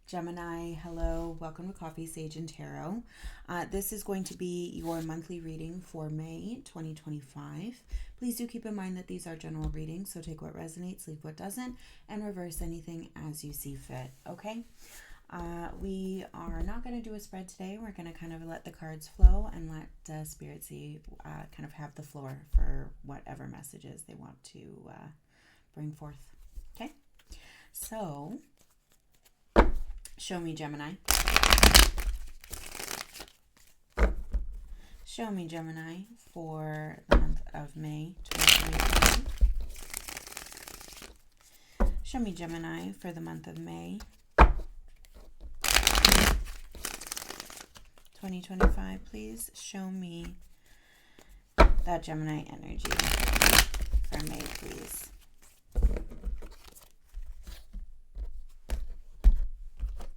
Gemini, hello, welcome to Coffee, Sage, and Tarot. This is going to be your monthly reading for May 2025. Please do keep in mind that these are general readings, so take what resonates, leave what doesn't, and reverse anything as you see fit, okay? We are not going to do a spread today. We're going to kind of let the cards flow and let Spirit see, kind of have the floor for whatever messages they want to bring forth, okay? So, show me Gemini. Show me Gemini for the month of May 2025. Show me Gemini for the month of May 2025. Please show me that Gemini energy for May, please.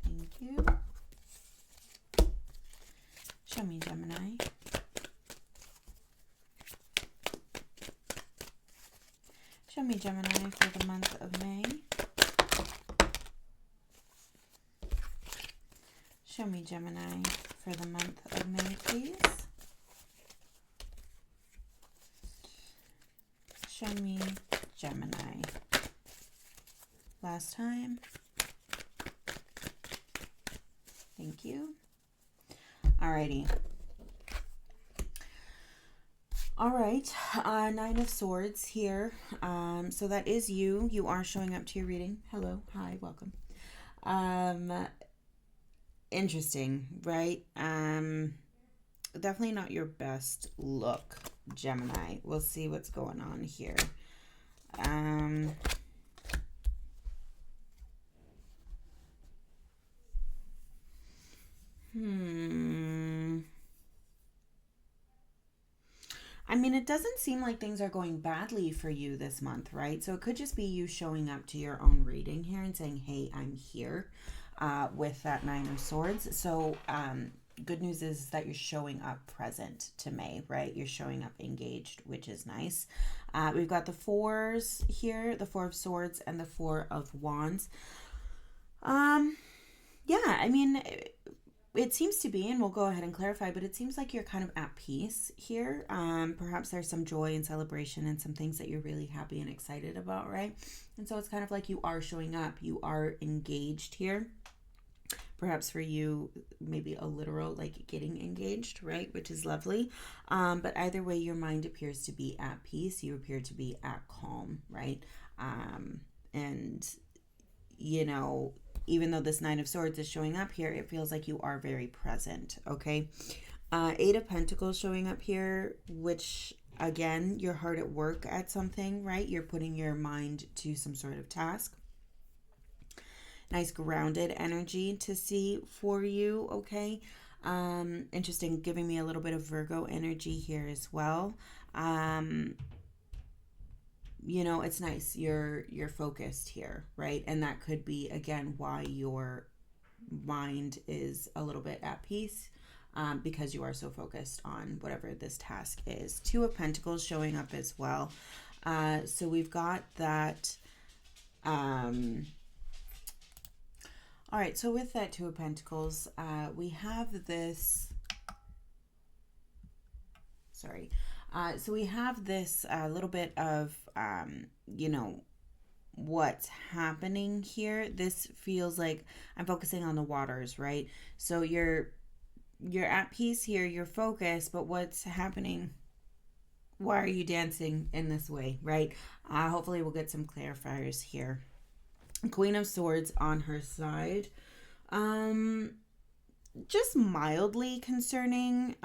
Thank you. Show me Gemini. Show me Gemini for the month of May. Show me Gemini for the month of May, please. Show me Gemini. Last time. Thank you. Alrighty. All right, Nine of Swords here. So that is you. You are showing up to your reading. Hello, hi, welcome. Interesting, right? Definitely not your best look, Gemini. We'll see what's going on here. I mean, it doesn't seem like things are going badly for you this month, right? So it could just be you showing up to your own reading here and saying, hey, I'm here, with that Nine of Swords. So good news is that you're showing up present to May, right? You're showing up engaged, which is nice. We've got the fours here, the Four of Swords and the Four of Wands. Yeah, I mean, it seems to be, and we'll go ahead and clarify, but it seems like you're kind of at peace here. Perhaps there's some joy and celebration and some things that you're really happy and excited about, right? And so it's kind of like you are showing up. You are engaged here. Perhaps for you, maybe a literal, like getting engaged, right? Which is lovely. But either way, your mind appears to be at peace. You appear to be at calm, right? And, you know, even though this Nine of Swords is showing up here, it feels like you are very present, okay? Eight of Pentacles showing up here, which, again, you're hard at work at something, right? You're putting your mind to some sort of task. Nice grounded energy to see for you, okay? Interesting, giving me a little bit of Virgo energy here as well. You know, it's nice. You're focused here, right? And that could be, again, why your mind is a little bit at peace, because you are so focused on whatever this task is. Two of Pentacles showing up as well. So we've got that. All right, so with that Two of Pentacles, we have this. Sorry. So we have this little bit of, you know, what's happening here. This feels like I'm focusing on the waters, right? So you're at peace here, you're focused, but what's happening? Why are you dancing in this way, right? Hopefully we'll get some clarifiers here. Queen of Swords on her side. Just mildly concerning,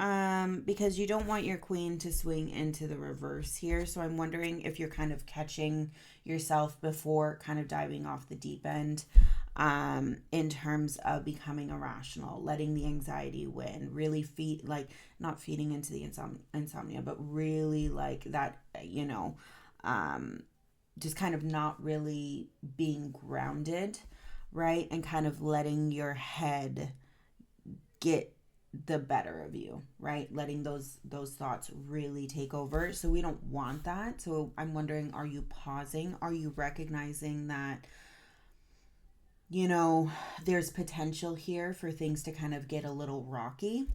because you don't want your queen to swing into the reverse here. So I'm wondering if you're kind of catching yourself before kind of diving off the deep end, in terms of becoming irrational, letting the anxiety win, really not feeding into the insomnia, but really like that, you know, just kind of not really being grounded, right? And kind of letting your head get the better of you, right? Letting those thoughts really take over. So we don't want that. So I'm wondering, are you pausing? Are you recognizing that you know, there's potential here for things to kind of get a little rocky.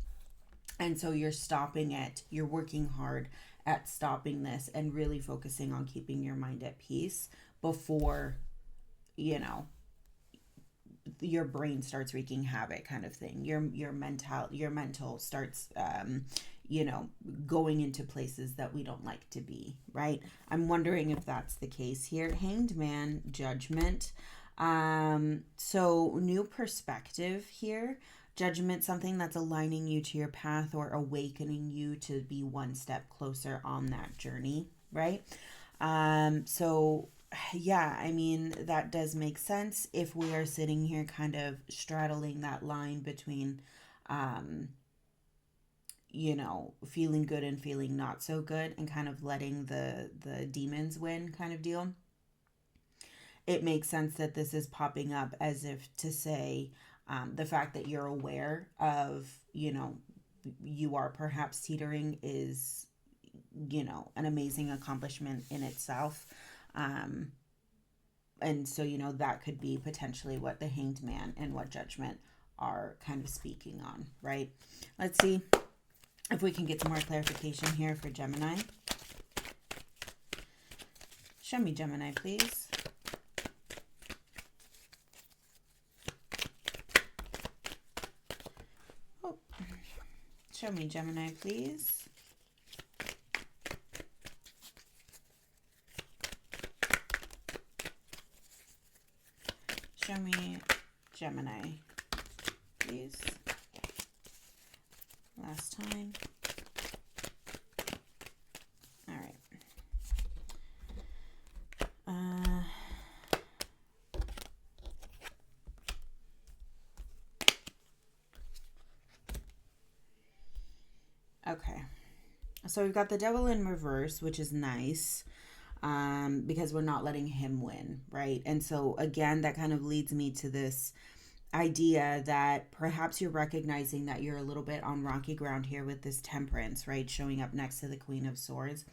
And so you're stopping it, you're working hard at stopping this and really focusing on keeping your mind at peace before, you know, your brain starts wreaking havoc, kind of thing. Your mental starts you know, going into places that we don't like to be, right? I'm wondering if that's the case here. Hanged Man, Judgment. So new perspective here. Judgment, something that's aligning you to your path or awakening you to be one step closer on that journey, right? So yeah, I mean, that does make sense if we are sitting here kind of straddling that line between, um, you know, feeling good and feeling not so good and kind of letting the demons win kind of deal. It makes sense that this is popping up as if to say, the fact that you're aware of, you know, you are perhaps teetering is, you know, an amazing accomplishment in itself. Um, and so, you know, that could be potentially what the Hanged Man and what Judgment are kind of speaking on, right? Let's see if we can get some more clarification here for Gemini. Show me Gemini, please. Oh, show me Gemini, please. Show me Gemini, please. Last time. All right. Okay. So we've got the Devil in reverse, which is nice, because we're not letting him win, right? And so again, that kind of leads me to this idea that perhaps you're recognizing that you're a little bit on rocky ground here with this Temperance, right? Showing up next to the Queen of Swords.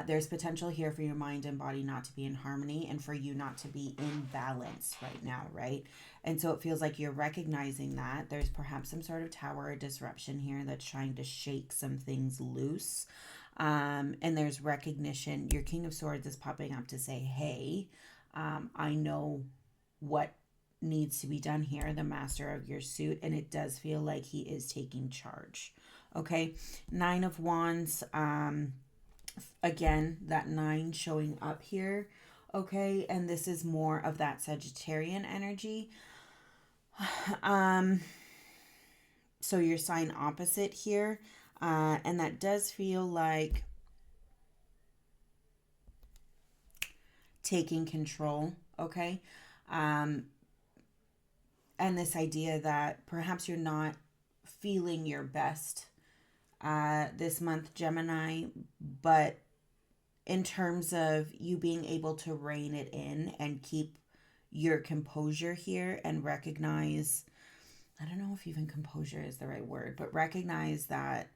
There's potential here for your mind and body not to be in harmony and for you not to be in balance right now, right? And so it feels like you're recognizing that there's perhaps some sort of tower or disruption here that's trying to shake some things loose. And there's recognition. Your King of Swords is popping up to say, hey, I know what needs to be done here, the master of your suit, and it does feel like he is taking charge. Okay, Nine of Wands. Again, that 9 showing up here. Okay, and this is more of that Sagittarian energy. So your sign opposite here, and that does feel like taking control. Okay, and this idea that perhaps you're not feeling your best this month, Gemini, but in terms of you being able to rein it in and keep your composure here and recognize, I don't know if even composure is the right word, but recognize that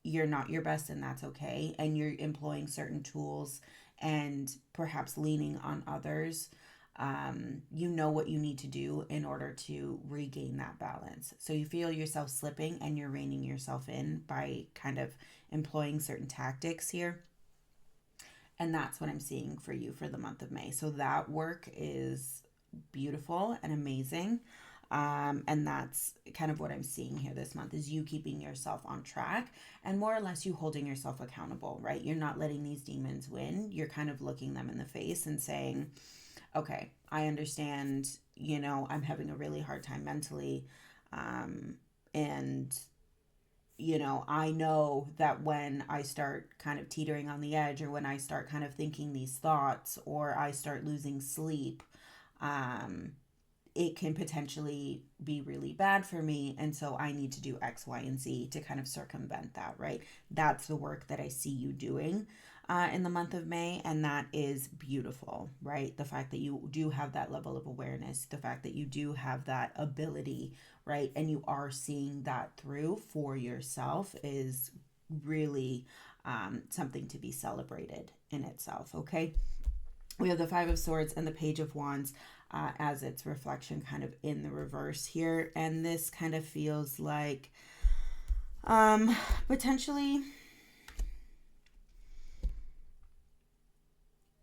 you're not your best and that's okay. And you're employing certain tools and perhaps leaning on others. You know what you need to do in order to regain that balance. So you feel yourself slipping and you're reining yourself in by kind of employing certain tactics here. And that's what I'm seeing for you for the month of May. So that work is beautiful and amazing. And that's kind of what I'm seeing here this month is you keeping yourself on track and more or less you holding yourself accountable, right? You're not letting these demons win. You're kind of looking them in the face and saying, okay, I understand, you know, I'm having a really hard time mentally. And you know, I know that when I start kind of teetering on the edge or when I start kind of thinking these thoughts or I start losing sleep, um, it can potentially be really bad for me. And so I need to do X, Y, and Z to kind of circumvent that, right? That's the work that I see you doing in the month of May. And that is beautiful, right? The fact that you do have that level of awareness, the fact that you do have that ability, right? And you are seeing that through for yourself is really something to be celebrated in itself, okay? We have the Five of Swords and the Page of Wands as its reflection kind of in the reverse here. And this kind of feels like potentially,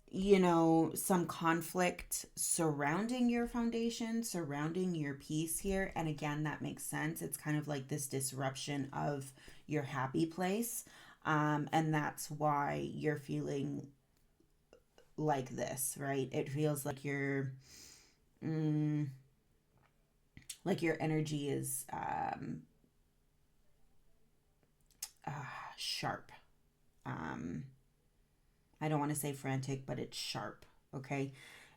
you know, some conflict surrounding your foundation, surrounding your peace here. And again, that makes sense. It's kind of like this disruption of your happy place. And that's why you're feeling like this, right? It feels mm, like your energy is uh, sharp. Um, I don't want to say frantic, but it's sharp, okay?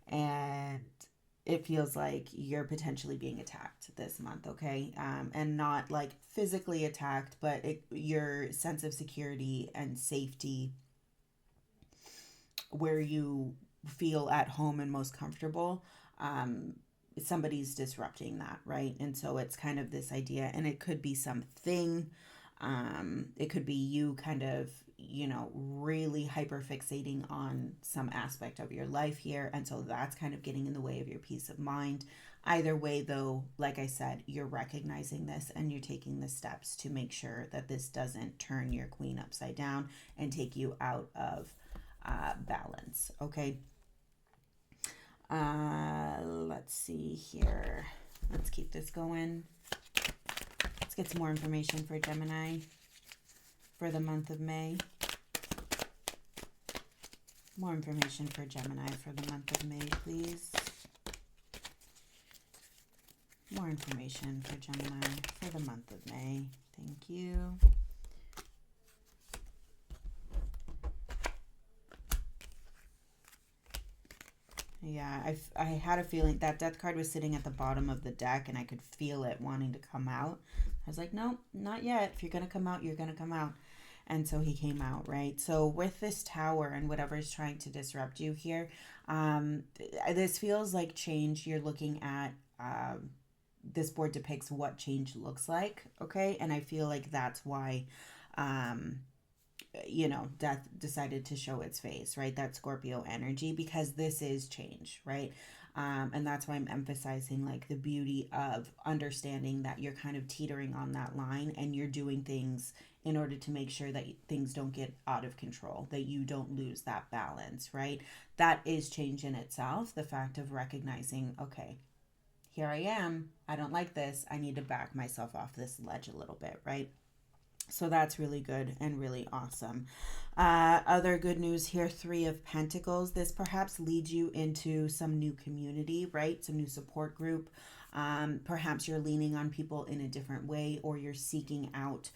And it feels like you're potentially being attacked this month, okay? And not like physically attacked, but your sense of security and safety, where you feel at home and most comfortable, somebody's disrupting that, right? And so it's kind of this idea, and it could be something, it could be you kind of, you know, really hyper fixating on some aspect of your life here. And so that's kind of getting in the way of your peace of mind. Either way, though, like I said, you're recognizing this and you're taking the steps to make sure that this doesn't turn your queen upside down and take you out of balance. Okay. Let's see here. Let's keep this going. Let's get some more information for Gemini for the month of May. More information for Gemini for the month of May, please. More information for Gemini for the month of May. Thank you. Yeah, I had a feeling that death card was sitting at the bottom of the deck and I could feel it wanting to come out. I was like, nope, not yet. If you're going to come out, you're going to come out. And so he came out, right? So with this tower and whatever is trying to disrupt you here, this feels like change. You're looking at, this board depicts what change looks like, okay? And I feel like that's why, you know, death decided to show its face, right? That Scorpio energy, because this is change, right? And that's why I'm emphasizing like the beauty of understanding that you're kind of teetering on that line and you're doing things in order to make sure that things don't get out of control, that you don't lose that balance, right? That is change in itself. The fact of recognizing, okay, here I am. I don't like this. I need to back myself off this ledge a little bit, right? So that's really good and really awesome. Other good news here, Three of Pentacles. This perhaps leads you into some new community, right? Some new support group. Perhaps you're leaning on people in a different way, or you're seeking out,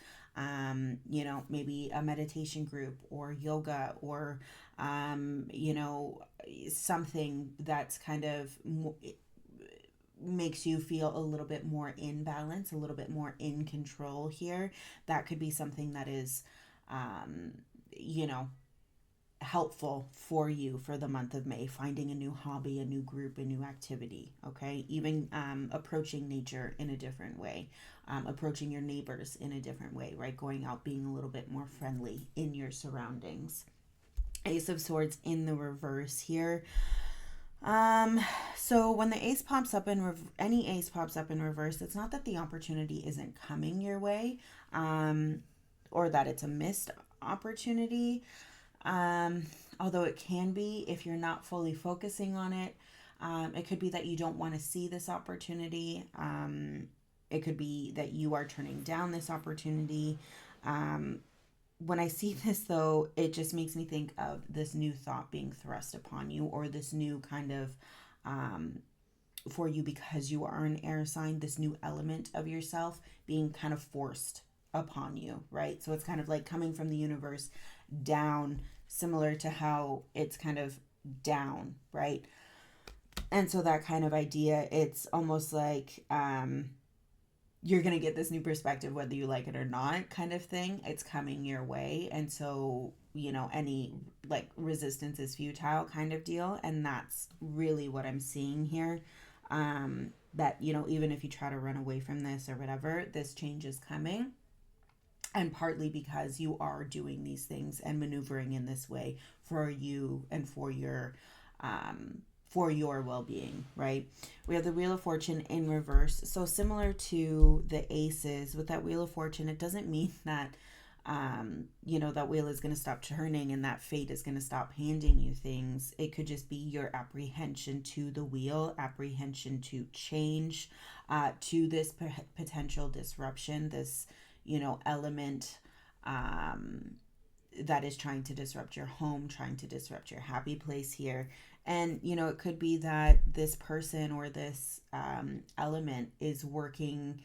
you know, maybe a meditation group or yoga or, you know, something that's kind of makes you feel a little bit more in balance, a little bit more in control here. That could be something that is, you know, helpful for you for the month of May, finding a new hobby, a new group, a new activity, okay? Even approaching nature in a different way, approaching your neighbors in a different way, right? Going out, being a little bit more friendly in your surroundings. Ace of Swords in the reverse here. So when the ace pops up in any ace pops up in reverse, it's not that the opportunity isn't coming your way, or that it's a missed opportunity. Although it can be if you're not fully focusing on it. It could be that you don't want to see this opportunity. It could be that you are turning down this opportunity. When I see this, though, it just makes me think of this new thought being thrust upon you, or this new kind of, for you because you are an air sign, this new element of yourself being kind of forced upon you, right? So it's kind of like coming from the universe down, similar to how it's kind of down, right? And so that kind of idea, it's almost like, you're going to get this new perspective whether you like it or not, kind of thing. It's coming your way. And so, you know, any like resistance is futile kind of deal. And that's really what I'm seeing here. That, you know, even if you try to run away from this or whatever, this change is coming. And partly because you are doing these things and maneuvering in this way for you and for your for your well-being, right? We have the Wheel of Fortune in reverse. So similar to the aces, with that Wheel of Fortune, it doesn't mean that that wheel is going to stop turning and that fate is going to stop handing you things. It could just be your apprehension to the wheel, apprehension to change, to this potential disruption, this, element that is trying to disrupt your home, trying to disrupt your happy place here. And, it could be that this person or this element is working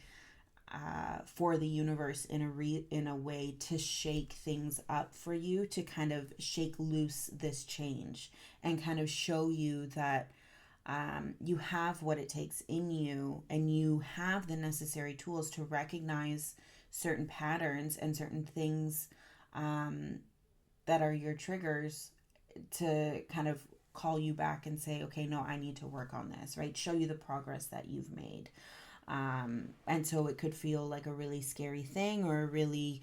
for the universe in a way to shake things up for you, to kind of shake loose this change and kind of show you that you have what it takes in you, and you have the necessary tools to recognize certain patterns and certain things that are your triggers, to kind of call you back and say, okay, no, I need to work on this, right? Show you the progress that you've made. And so it could feel like a really scary thing, or a really,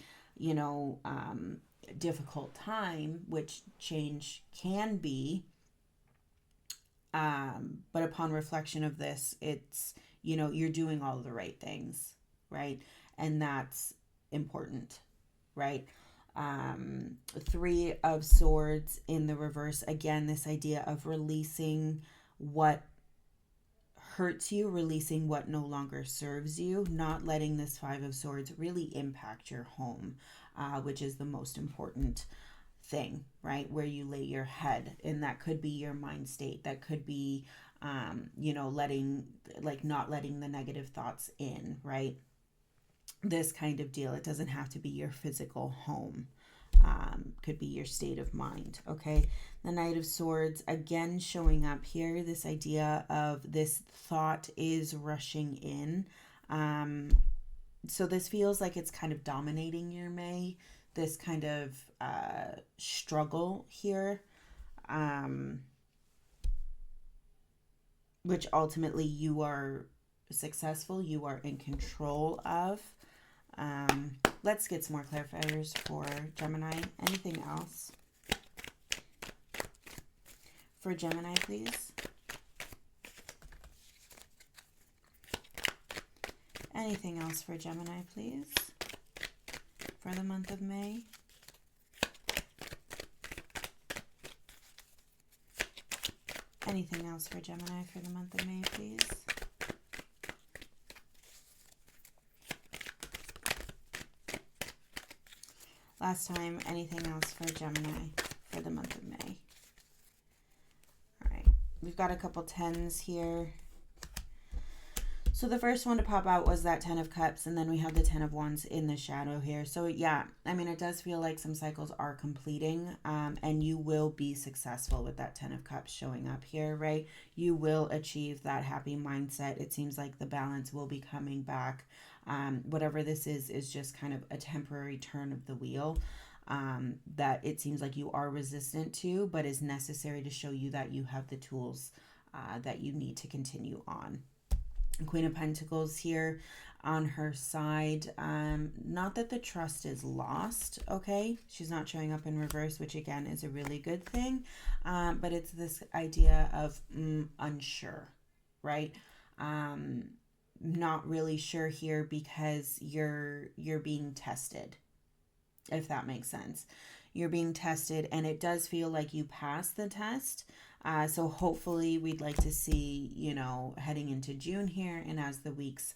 difficult time, which change can be. But upon reflection of this, it's, you're doing all of the right things, right? And that's important, right? Three of Swords in the reverse. Again, this idea of releasing what hurts you, releasing what no longer serves you, not letting this Five of Swords really impact your home, which is the most important thing, right? Where you lay your head. And that could be your mind state. That could be, not letting the negative thoughts in, right? This kind of deal. It doesn't have to be your physical home. Could be your state of mind. Okay. The Knight of Swords, again, showing up here. This idea of this thought is rushing in. So this feels like it's kind of dominating your May. This kind of struggle here. Which ultimately you are successful. You are in control of. Let's get some more clarifiers for Gemini. Anything else for Gemini, please? Anything else for Gemini, please, for the month of May? Anything else for Gemini for the month of May, please? Last time, anything else for Gemini for the month of May? All right, we've got a couple tens here. So the first one to pop out was that Ten of Cups, and then we have the Ten of Wands in the shadow here. So yeah, I mean, it does feel like some cycles are completing, and you will be successful with that Ten of Cups showing up here, right? You will achieve that happy mindset. It seems like the balance will be coming back. Whatever this is just kind of a temporary turn of the wheel that it seems like you are resistant to, but is necessary to show you that you have the tools that you need to continue on. Queen of Pentacles here on her side. Not that the trust is lost, okay? She's not showing up in reverse, which again is a really good thing. But it's this idea of unsure, right? Not really sure here because you're being tested, if that makes sense. You're being tested, and it does feel like you passed the test. So hopefully we'd like to see, heading into June here, and as the weeks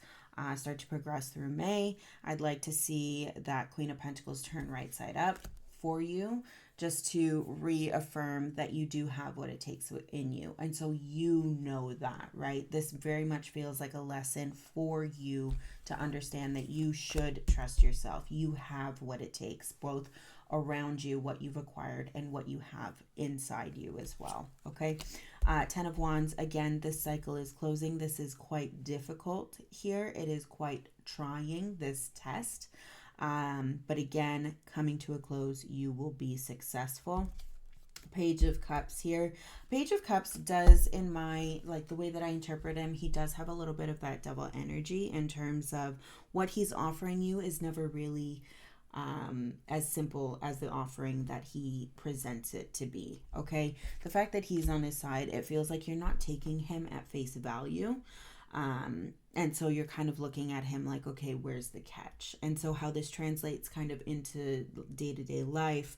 start to progress through May, I'd like to see that Queen of Pentacles turn right side up for you, just to reaffirm that you do have what it takes within you. And so that, right? This very much feels like a lesson for you to understand that you should trust yourself. You have what it takes, both around you, what you've acquired, and what you have inside you as well. Okay. Ten of Wands, again, this cycle is closing. This is quite difficult here. It is quite trying, this test. But again, coming to a close, you will be successful. Page of Cups here. Page of Cups does, in my, the way that I interpret him, he does have a little bit of that double energy in terms of what he's offering you is never really as simple as the offering that he presents it to be. Okay, the fact that he's on his side, it feels like you're not taking him at face value. And so you're kind of looking at him like, okay, where's the catch? And so how this translates kind of into day-to-day life,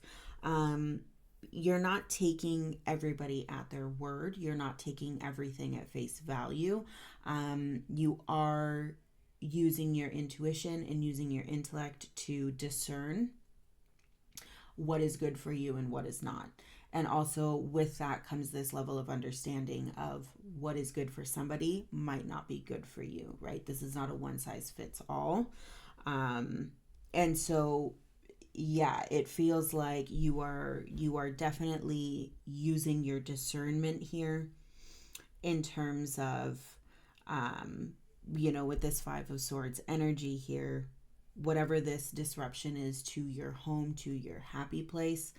you're not taking everybody at their word. You're not taking everything at face value. You are using your intuition and using your intellect to discern what is good for you and what is not. And also with that comes this level of understanding of what is good for somebody might not be good for you, right? This is not a one size fits all. And so, yeah, it feels like you are definitely using your discernment here in terms of, with this Five of Swords energy here, whatever this disruption is to your home, to your happy place,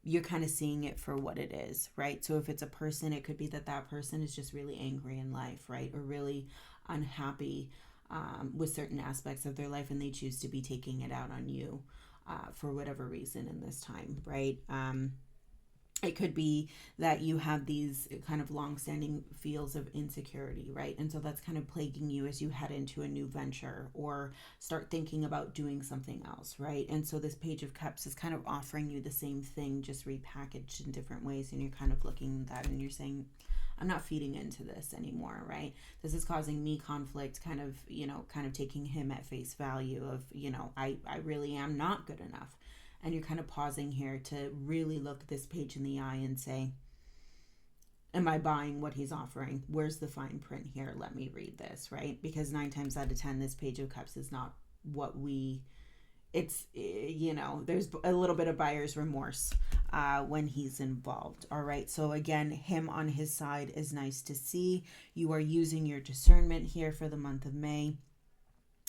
you're kind of seeing it for what it is, right? So if it's a person, it could be that person is just really angry in life, right? Or really unhappy with certain aspects of their life, and they choose to be taking it out on you for whatever reason in this time, right? It could be that you have these kind of long-standing feels of insecurity, right? And so that's kind of plaguing you as you head into a new venture or start thinking about doing something else, right? And so this Page of Cups is kind of offering you the same thing, just repackaged in different ways. And you're kind of looking at that and you're saying, I'm not feeding into this anymore, right? This is causing me conflict, kind of taking him at face value of, I really am not good enough. And you're kind of pausing here to really look this page in the eye and say, am I buying what he's offering? Where's the fine print here? Let me read this, right? Because 9 times out of 10, this Page of Cups is not what there's a little bit of buyer's remorse when he's involved. All right. So again, him on his side is nice to see. You are using your discernment here for the month of May.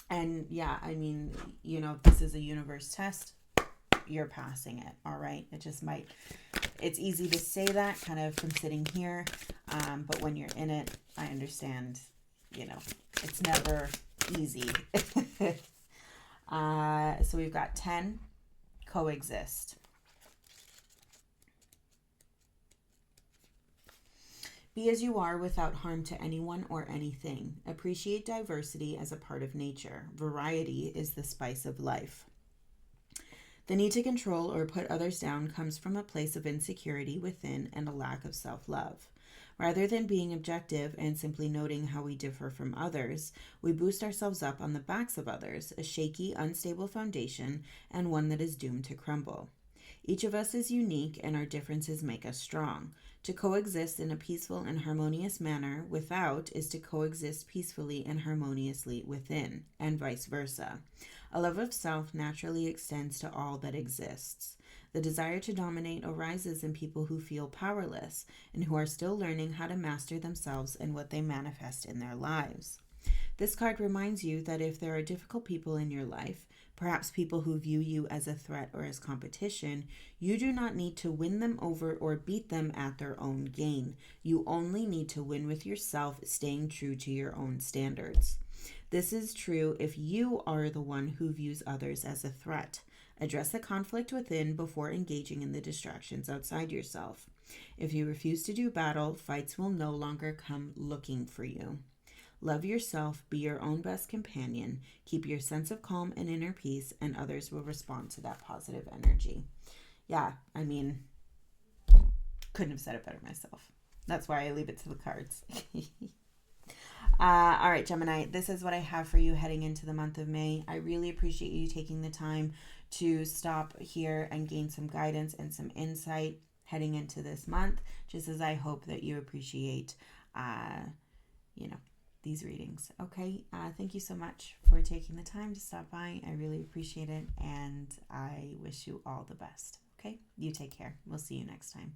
And yeah, I mean, if this is a universe test, you're passing it. All right. It just might, it's easy to say that kind of from sitting here. But when you're in it, I understand, it's never easy. So we've got 10, coexist. Be as you are without harm to anyone or anything. Appreciate diversity as a part of nature. Variety is the spice of life. The need to control or put others down comes from a place of insecurity within and a lack of self-love. Rather than being objective and simply noting how we differ from others, we boost ourselves up on the backs of others, a shaky, unstable foundation, and one that is doomed to crumble. Each of us is unique, and our differences make us strong. To coexist in a peaceful and harmonious manner without is to coexist peacefully and harmoniously within, and vice versa. A love of self naturally extends to all that exists. The desire to dominate arises in people who feel powerless and who are still learning how to master themselves and what they manifest in their lives. This card reminds you that if there are difficult people in your life, perhaps people who view you as a threat or as competition, you do not need to win them over or beat them at their own game. You only need to win with yourself, staying true to your own standards. This is true if you are the one who views others as a threat. Address the conflict within before engaging in the distractions outside yourself. If you refuse to do battle, fights will no longer come looking for you. Love yourself, be your own best companion, keep your sense of calm and inner peace, and others will respond to that positive energy. Yeah, I mean, couldn't have said it better myself. That's why I leave it to the cards. All right, Gemini, this is what I have for you heading into the month of May. I really appreciate you taking the time to stop here and gain some guidance and some insight heading into this month, just as I hope that you appreciate, these readings. Okay. Thank you so much for taking the time to stop by. I really appreciate it. And I wish you all the best. Okay. You take care. We'll see you next time.